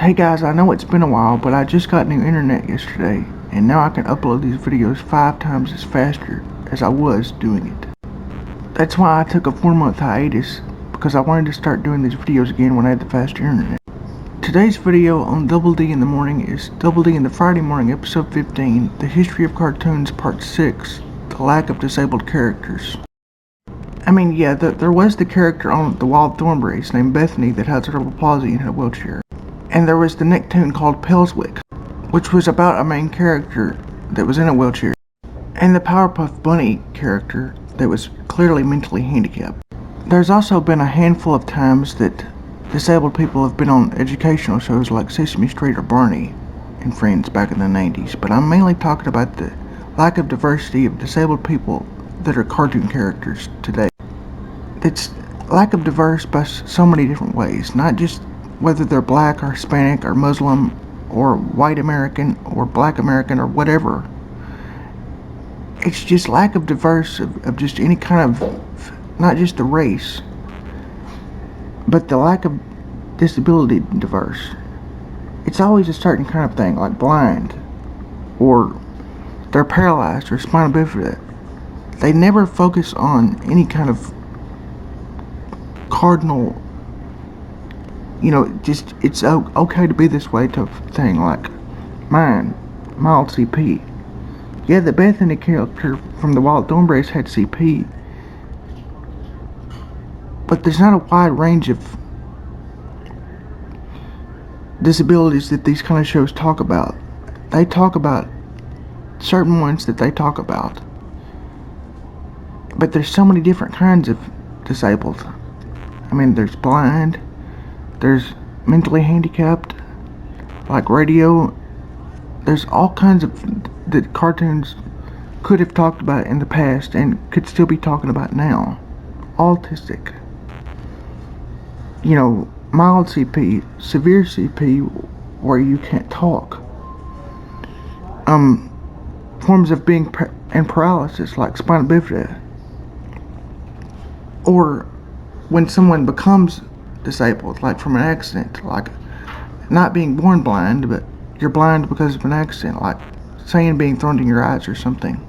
Hey guys, I know it's been a while, but I just got new internet yesterday, and now I can upload these videos 5 times as faster as I was doing it. That's why I took a 4-month hiatus, because I wanted to start doing these videos again when I had the faster internet. Today's video on Double D in the Morning is Double D in the Friday Morning, episode 15, The History of Cartoons, part 6, The Lack of Disabled Characters. I mean, yeah, there was the character on the Wild Thornberrys named Bethany that had cerebral palsy and had a wheelchair. And there was the Nicktoon called Pelswick, which was about a main character that was in a wheelchair. And the Powerpuff Bunny character that was clearly mentally handicapped. There's also been a handful of times that disabled people have been on educational shows like Sesame Street or Barney and Friends back in the 90s, but I'm mainly talking about the lack of diversity of disabled people that are cartoon characters today. It's lack of diverse by so many different ways, not just whether they're black or Hispanic or Muslim or white American or black American or whatever. It's just lack of diverse of just any kind of, not just the race, but the lack of disability diverse. It's always a certain kind of thing, like blind, or they're paralyzed or spina bifida. They never focus on any kind of cardinal, just it's okay to be this way type of thing, like mine, mild CP. Yeah, the Bethany character from the Wild Thornberrys had CP, but there's not a wide range of disabilities that these kind of shows talk about. They talk about certain ones that they talk about, but there's so many different kinds of disabled. I mean, there's blind, there's mentally handicapped, like radio. There's all kinds of that cartoons could have talked about in the past and could still be talking about now. Autistic, mild CP, severe CP, where you can't talk. Forms of being and paralysis like spina bifida, or when someone becomes disabled, like from an accident, like not being born blind, but you're blind because of an accident, like sand being thrown in your eyes or something.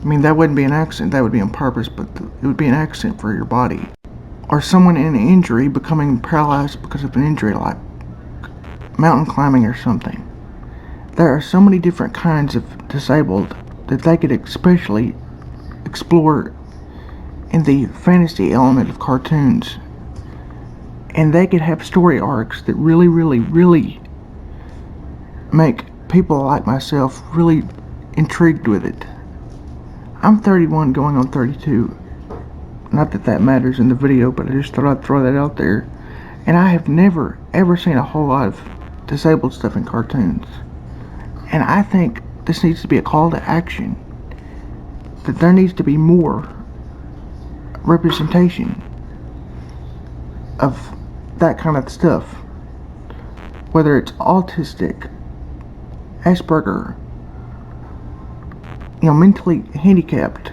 I mean, that wouldn't be an accident, that would be on purpose, but it would be an accident for your body. Or someone in an injury becoming paralyzed because of an injury, like mountain climbing or something. There are so many different kinds of disabled that they could especially explore in the fantasy element of cartoons. And they could have story arcs that really, really, really make people like myself really intrigued with it. I'm 31 going on 32. Not that that matters in the video, but I just thought I'd throw that out there. And I have never, ever seen a whole lot of disabled stuff in cartoons. And I think this needs to be a call to action. That there needs to be more representation of that kind of stuff. Whether it's autistic, Asperger, mentally handicapped,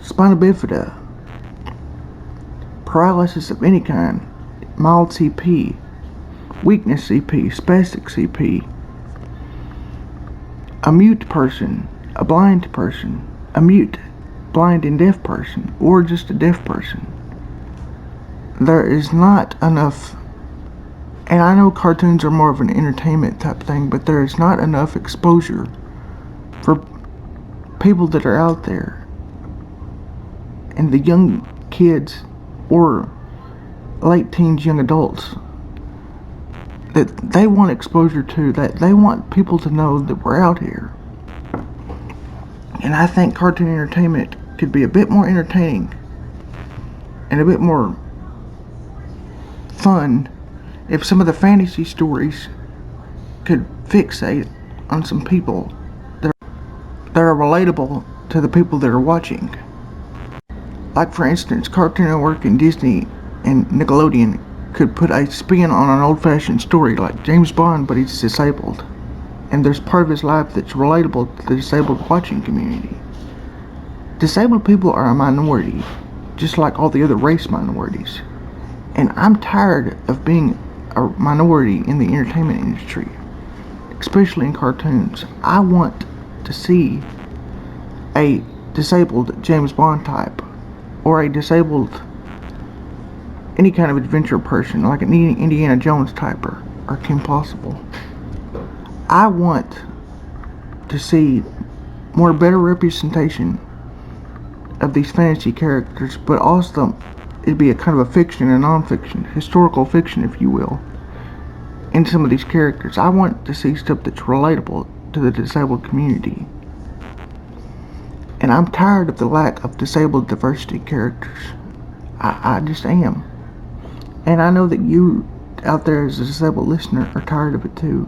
spina bifida, paralysis of any kind, mild CP, weakness CP, spastic CP, a mute person, a blind person, a mute, blind and deaf person, or just a deaf person. There is not enough, and I know cartoons are more of an entertainment type thing, but there is not enough exposure for people that are out there, and the young kids or late teens, young adults, that they want exposure to, that they want people to know that we're out here. And I think cartoon entertainment could be a bit more entertaining and a bit more fun if some of the fantasy stories could fixate on some people that are relatable to the people that are watching. Like, for instance, Cartoon Network and Disney and Nickelodeon could put a spin on an old-fashioned story like James Bond, but he's disabled, and there's part of his life that's relatable to the disabled watching community. Disabled people are a minority, just like all the other race minorities, and I'm tired of being a minority in the entertainment industry, especially in cartoons. I want to see a disabled James Bond type, or a disabled any kind of adventure person, like an Indiana Jones type or Kim Possible. I want to see more better representation of these fantasy characters, but also it'd be a kind of a fiction and non-fiction, historical fiction, if you will, in some of these characters. I want to see stuff that's relatable to the disabled community. And I'm tired of the lack of disabled diversity characters. I just am. And I know that you out there as a disabled listener are tired of it too.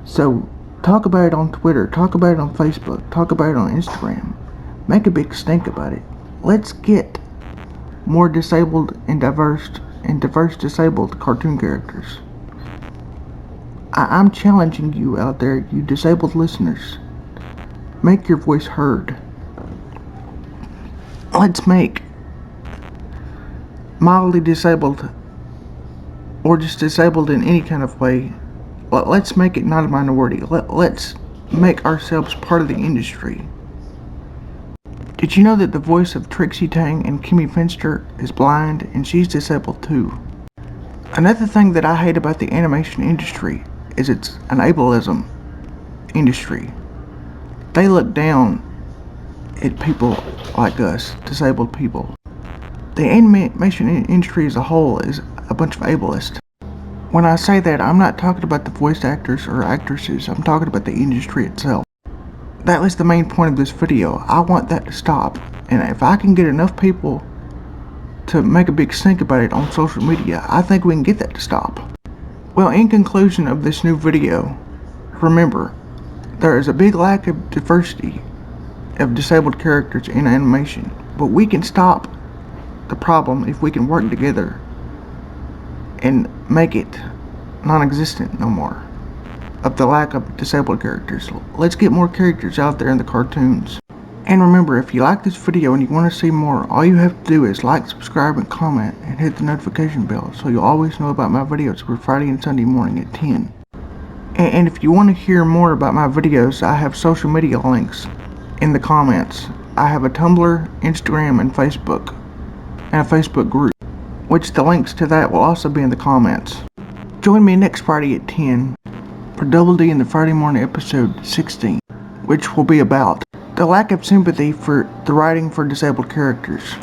So talk about it on Twitter, talk about it on Facebook, talk about it on Instagram. Make a big stink about it. Let's get more disabled and diverse disabled cartoon characters. I'm challenging you out there, you disabled listeners. Make your voice heard. Let's make mildly disabled, or just disabled in any kind of way, let's make it not a minority. Let's make ourselves part of the industry. Did you know that the voice of Trixie Tang and Kimmy Finster is blind, and she's disabled too? Another thing that I hate about the animation industry is it's an ableism industry. They look down at people like us, disabled people. The animation industry as a whole is a bunch of ableists. When I say that, I'm not talking about the voice actors or actresses, I'm talking about the industry itself. That was the main point of this video. I want that to stop. And if I can get enough people to make a big stink about it on social media, I think we can get that to stop. Well, in conclusion of this new video, remember, there is a big lack of diversity of disabled characters in animation, but we can stop the problem if we can work together and make it non-existent no more of the lack of disabled characters. Let's get more characters out there in the cartoons. And remember, if you like this video and you want to see more, all you have to do is like, subscribe, and comment, and hit the notification bell so you'll always know about my videos for Friday and Sunday morning at 10. And if you want to hear more about my videos, I have social media links in the comments. I have a Tumblr, Instagram, and Facebook, and a Facebook group, which the links to that will also be in the comments. Join me next Friday at 10 for Double D in the Friday Morning episode 16, which will be about the lack of sympathy for the writing for disabled characters.